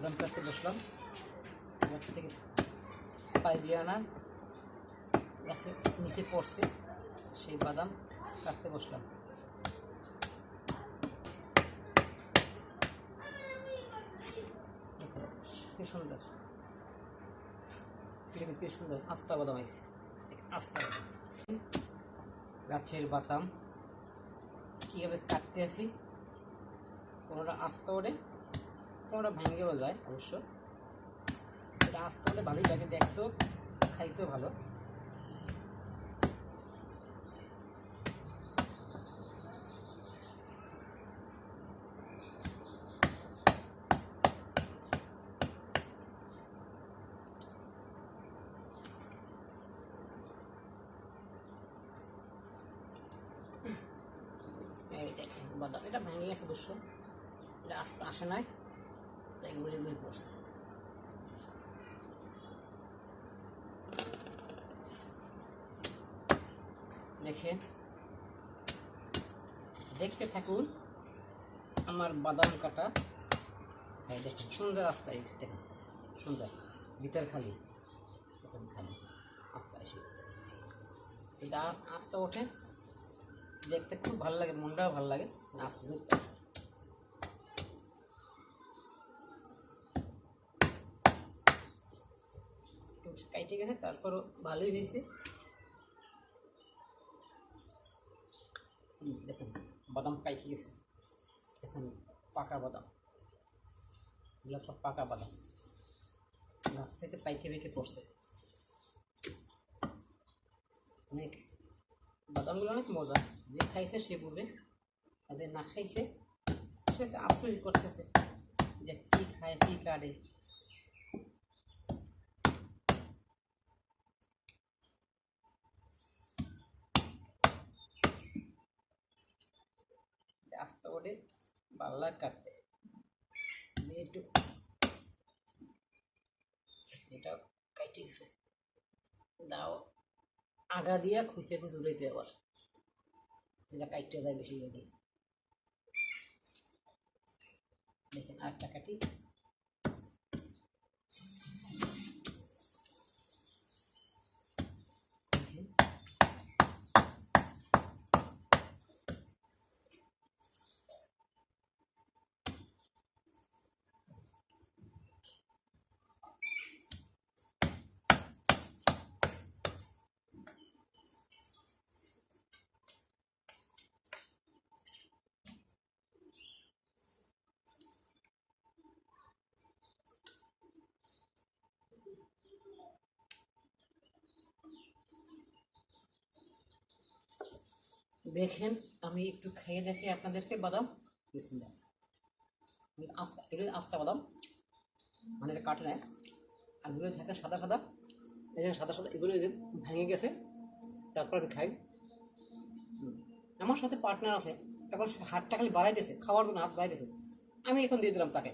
বাদাম কাটতে বসলাম। গাছ থেকে পাইলিয়ে আনা গাছের নিচে পড়ছে, সেই বাদাম কাটতে বসলাম। কি সুন্দর, কি সুন্দর আস্তা বাদাম আছে, আস্তা গাছের বাদাম কীভাবে কাটতে আসি। কোনোটা আস্তে ওঠে, কোনোটা ভেঙেও যায়। অবশ্য এটা আস্তে ওঠে ভালোই লাগে, দেখতেও খাইতেও ভালো। এই দেখেন বাদাম, এটা ভেঙে গেছে অবশ্য, এটা আস্তে আসে নাই, তাই ঘুরে ঘুরে পড়ছে। দেখেন, দেখতে থাকুন আমার বাদাম কাটা। এই দেখেন সুন্দর আস্তে দেখেন, সুন্দর ভিতর খালি, দেখেন খালি আস্তে আসে। এটা আস্তে ওঠে, দেখতে খুব ভালো লাগে, মনটাও ভালো লাগে। আস্তে কাইটে গেছে, তারপরও ভালোই হয়েছে। দেখেন বাদাম কাইটে গেছে, দেখেন পাকা বাদাম, এগুলো সব পাকা বাদাম গাছ থেকে পাইকে রেখে পড়ছে। অনেক বাদামগুলো অনেক মজা, যে খাইছে সে বুঝে, আর যে না খাইছে সে তো আফসোস করতেছে যে কী খায় কী কাটে। আস্তে করে পাল্লা কাটতে একটু, এটা কাটে গেছে, দাও আগা দিয়া খুঁজে খুঁজে উড়াইতে আবার, এটা কাটতে যায় বেশি করে। দেখেন আটটা কাটি, দেখেন আমি একটু খেয়ে দেখি আপনাদেরকে বাদাম। বিসমিল্লাহ, আস্তা, এগুলো আস্তা বাদাম, মানে এটা কাটে নেয়। আর এগুলো থাকে সাদা সাদা, এই যে সাদা সাদা, এগুলো ভেঙে গেছে, তারপর আমি খাই। আমার সাথে পার্টনার আছে, এখন হাতটা খালি বাড়াইতেছে, খাওয়ার জন্য হাত বাড়াইতেছে, আমি এখন দিয়ে দিলাম তাকে।